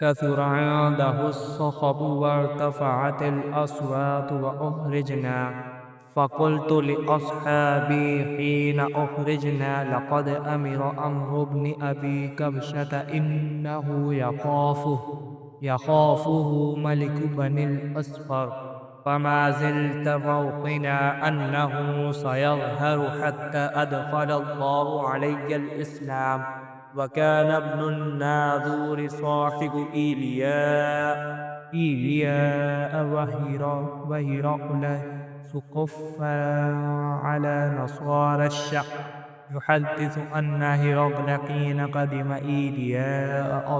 كثر عنده الصخب وارتفعت الأصوات وأخرجنا، فقلت لأصحابي حين أخرجنا: لقد أمر عمرو بن أبي كبشة إنه يخافه ملك بني الأصفر، فما زلت موقنا أنه سيظهر حتى أدخل الله علي الإسلام. وكان ابن الناظور صاحب إيلياء وهرقل سقفا على نصارى الشعب، يحدث أن هرقل حين قدم إيلياء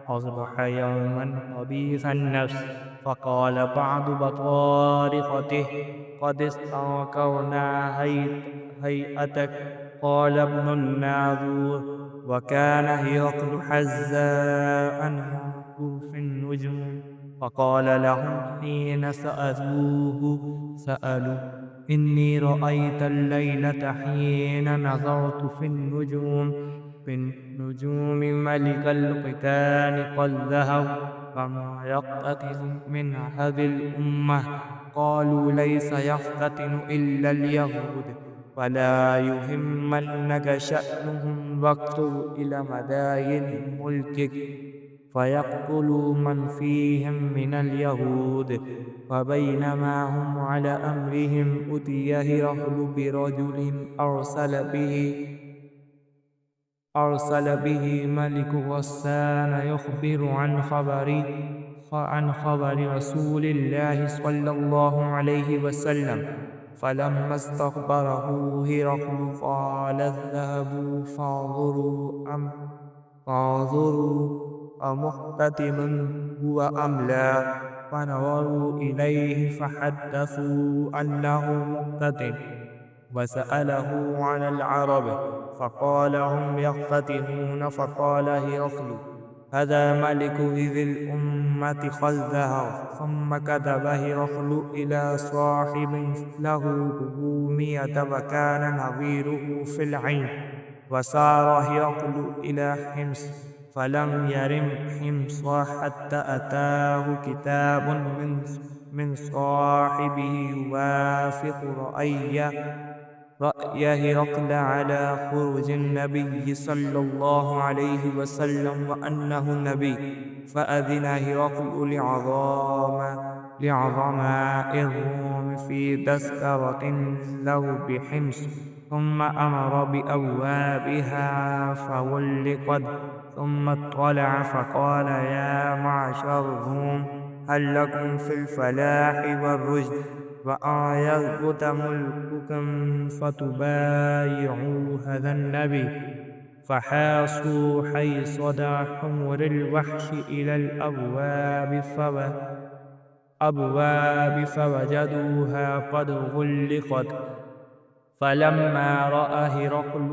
أصبح يوما خبيث النفس، فقال بعض بطارقته: قد استنكرنا هيئتك. قال ابن الناظور: وكان هرقل حزاء ينظر في النجوم، فقال لهم حين سألوا: إني رأيت الليلة حين نظرت في النجوم ملك القتال قد ذهب، فما يقتتل من هذه الأمة. قالوا: ليس يفتتن إلا اليهود، فلا يهمنك شأنهم، واكتب إلى مداين ملكك فيقتل من فيهم من اليهود. فبينما هم على أمرهم أتي هرقل برجل أرسل به ملك غسان يخبر عن خبر رسول الله صلى الله عليه وسلم. فلما استخبره هرقل قال: اذهبوا فانظروا أمختتم هو أم لا. فنظروا إليه فحدثوا أنه مختتم، وسأله عن العرب فقال: هم يختتمون. فقال هرقل: هذا ملك ذي الأمة قد ظهر. ثم كتب هرقل إلى صاحب له 400 وكان نظيره في العلم. وسار هرقل إلى حمص، فلم يرم حمص حتى أتاه كتاب من صاحبه يوافق رأي هرقل على خروج النبي صلى الله عليه وسلم وأنه نبي. فأذن هرقل لعظماء الروم في تذكرة له بحمص، ثم أمر بأبوابها فغلقت. ثم اطلع فقال: يا معشر الروم، هل لكم في الفلاح والرشد وأن يثبت ملككم فتبايعوا هذا النبي؟ فحاصوا حيصة حمر الوحش إلى الأبواب فوجدوها قد غلقت. فلما رأى هرقل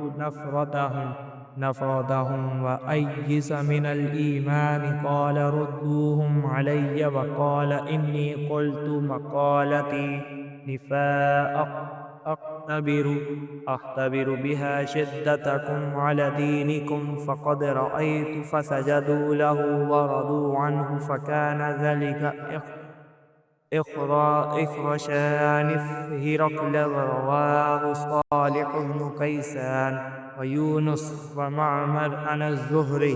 نفرتهم وأيس من الإيمان قال: ردوهم علي. وقال: إني قلت مقالتي نفاء أختبر بها شدتكم على دينكم. فقد رأيت. فسجدوا له ورضوا عنه. فكان ذلك إخرشان هرقل. ورواه صالح بن كيسان ويونس ومعمر عن الزهري।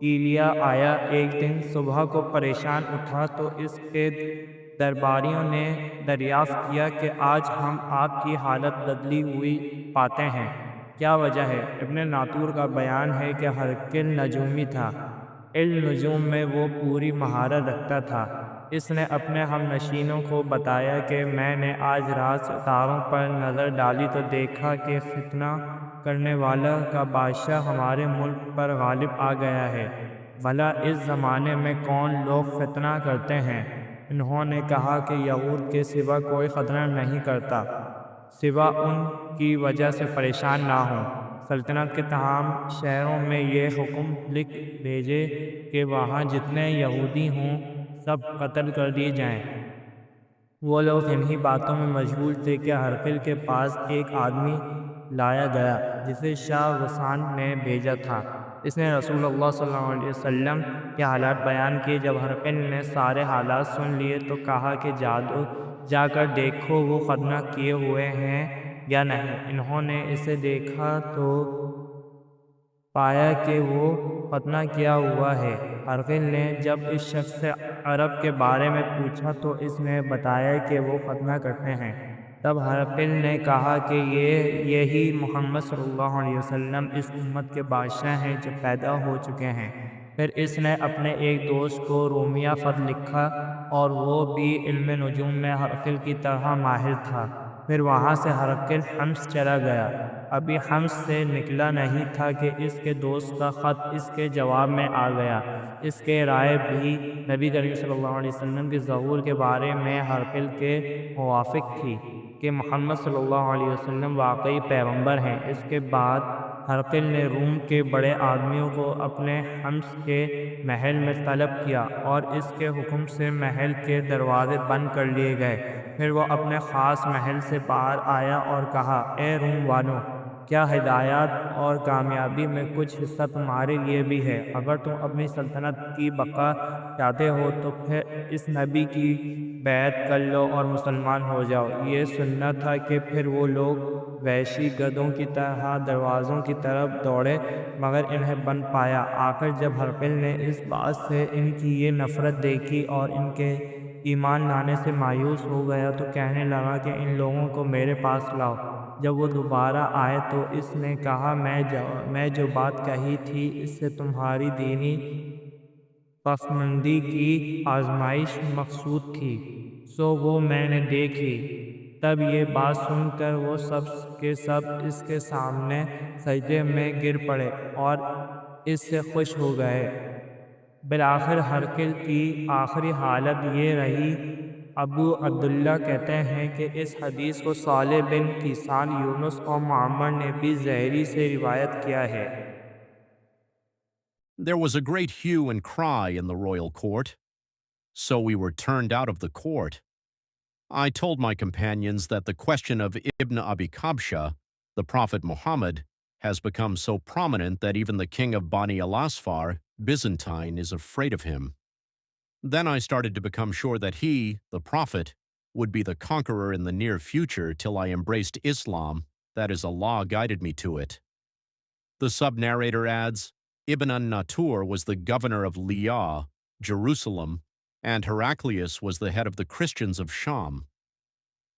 ایلیا آیا۔ ایک دن صبح کو پریشان اٹھا تو اس کے درباریوں نے دریافت کیا کہ آج ہم آپ کی حالت بدلی ہوئی پاتے ہیں، کیا وجہ ہے؟ ابن ناطور کا بیان ہے کہ ہرقل نجومی تھا، علم نجوم میں وہ پوری مہارت رکھتا تھا۔ اس نے اپنے ہم نشینوں کو بتایا کہ میں نے آج رات ستاروں پر نظر ڈالی تو دیکھا کہ فتنہ کرنے والا کا بادشاہ ہمارے ملک پر غالب آ گیا ہے۔ بھلا اس زمانے میں کون لوگ فتنہ کرتے ہیں؟ انہوں نے کہا کہ یہود کے سوا کوئی خطرہ نہیں کرتا، سوا ان کی وجہ سے پریشان نہ ہوں۔ سلطنت کے تمام شہروں میں یہ حکم لکھ بھیجے کہ وہاں جتنے یہودی ہوں سب قتل کر دیے جائیں۔ وہ لوگ انہی باتوں میں مشغول تھے کہ ہرقل کے پاس ایک آدمی لایا گیا جسے شاہ غسان نے بھیجا تھا۔ اس نے رسول اللہ صلی اللہ علیہ وسلم کے حالات بیان کیے۔ جب ہرقل نے سارے حالات سن لیے تو کہا کہ جا کر دیکھو وہ ختنہ کیے ہوئے ہیں یا نہیں۔ انہوں نے اسے دیکھا تو پایا کہ وہ ختنہ کیا ہوا ہے۔ ہرقل نے جب اس شخص سے عرب کے بارے میں پوچھا تو اس نے بتایا کہ وہ ختنہ کرتے ہیں۔ تب ہرقل نے کہا کہ یہی محمد صلی اللہ علیہ وسلم اس امت کے بادشاہ ہیں جو پیدا ہو چکے ہیں۔ پھر اس نے اپنے ایک دوست کو رومیہ خط لکھا اور وہ بھی علم نجوم میں ہرقل کی طرح ماہر تھا۔ پھر وہاں سے ہرقل حمص چلا گیا۔ ابھی حمص سے نکلا نہیں تھا کہ اس کے دوست کا خط اس کے جواب میں آ گیا۔ اس کے رائے بھی نبی کریم صلی اللہ علیہ وسلم کے ظہور کے بارے میں ہرقل کے موافق تھی کہ محمد صلی اللہ علیہ وسلم واقعی پیغمبر ہیں۔ اس کے بعد ہرقل نے روم کے بڑے آدمیوں کو اپنے حمص کے محل میں طلب کیا اور اس کے حکم سے محل کے دروازے بند کر لیے گئے۔ پھر وہ اپنے خاص محل سے باہر آیا اور کہا، اے روم والوں، کیا ہدایت اور کامیابی میں کچھ حصہ تمہارے لیے بھی ہے؟ اگر تم اپنی سلطنت کی بقا چاہتے ہو تو پھر اس نبی کی بیعت کر لو اور مسلمان ہو جاؤ۔ یہ سننا تھا کہ پھر وہ لوگ وحشی گدھوں کی طرح دروازوں کی طرف دوڑے مگر انہیں بند پایا۔ آخر جب ہرقل نے اس بات سے ان کی یہ نفرت دیکھی اور ان کے ایمان لانے سے مایوس ہو گیا تو کہنے لگا کہ ان لوگوں کو میرے پاس لاؤ۔ جب وہ دوبارہ آئے تو اس نے کہا، میں جو بات کہی تھی اس سے تمہاری دینی پسماندگی کی آزمائش مقصود تھی، سو وہ میں نے دیکھ لی۔ تب یہ بات سن کر وہ سب کے سب اس کے سامنے سجدے میں گر پڑے اور اس سے خوش ہو گئے۔ بالآخر ہرقل کی آخری حالت یہ رہی۔ ابو عبداللہ کہتے ہیں کہ اس حدیث کو صالح بن کیسان، یونس اور معمر نے بھی زہری سے روایت کیا ہے۔ There was a great hue and cry in the royal court, so we were turned out of the court. I told my companions that the question of Ibn Abi Kabsha, the Prophet Muhammad, has become so prominent that even the king of Bani al-Asfar, Byzantine, is afraid of him. Then I started to become sure that he, the Prophet, would be the conqueror in the near future till I embraced Islam, that is, Allah guided me to it. The sub-narrator adds, Ibn an-Natur was the governor of Liyah, Jerusalem, and Heraclius was the head of the Christians of Sham.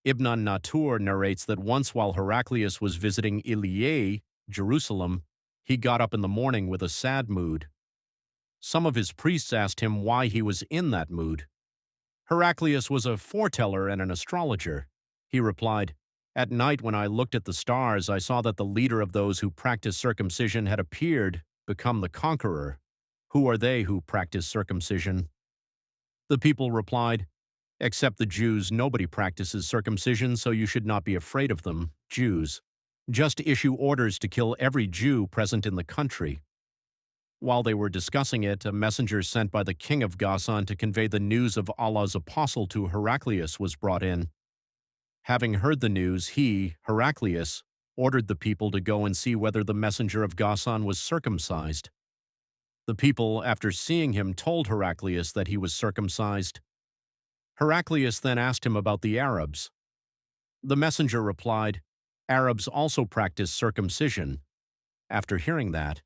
Ibn an-Natur narrates that once while Heraclius was visiting Iliyah, Jerusalem, he got up in the morning with a sad mood. Some of his priests asked him why he was in that mood. Heraclius was a foreteller and an astrologer. He replied, at night when I looked at the stars, I saw that the leader of those who practice circumcision had appeared, become the conqueror. Who are they who practice circumcision? The people replied, except the Jews, nobody practices circumcision, so you should not be afraid of them, Jews. Just issue orders to kill every Jew present in the country. While they were discussing it, a messenger sent by the king of Ghassan to convey the news of Allah's apostle to Heraclius was brought in. Having heard the news, he, Heraclius, ordered the people to go and see whether the messenger of Ghassan was circumcised. The people, after seeing him, told Heraclius that he was circumcised. Heraclius then asked him about the Arabs. The messenger replied, Arabs also practice circumcision. After hearing that,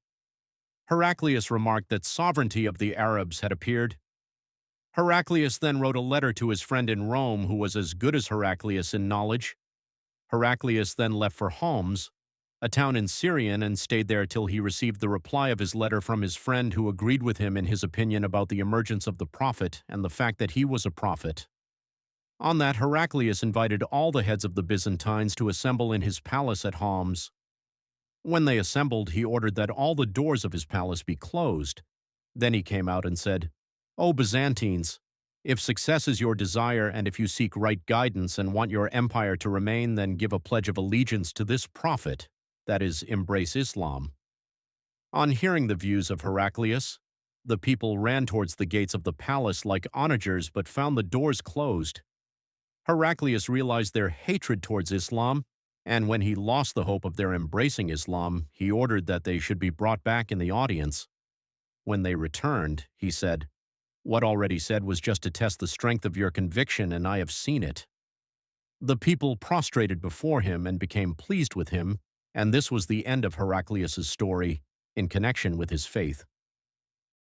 Heraclius remarked that sovereignty of the Arabs had appeared. Heraclius then wrote a letter to his friend in Rome who was as good as Heraclius in knowledge. Heraclius then left for Homs, a town in Syrian, and stayed there till he received the reply of his letter from his friend who agreed with him in his opinion about the emergence of the prophet and the fact that he was a prophet. On that, Heraclius invited all the heads of the Byzantines to assemble in his palace at Homs. When they assembled, he ordered that all the doors of his palace be closed. Then he came out and said, "O Byzantines, if success is your desire and if you seek right guidance and want your empire to remain, then give a pledge of allegiance to this prophet, that is, embrace Islam." On hearing the views of Heraclius, the people ran towards the gates of the palace like onagers but found the doors closed. Heraclius realized their hatred towards Islam, and when he lost the hope of their embracing Islam, he ordered that they should be brought back in the audience. When they returned, he said, "What already said was just to test the strength of your conviction, and I have seen it." The people prostrated before him and became pleased with him, and this was the end of Heraclius's story in connection with his faith.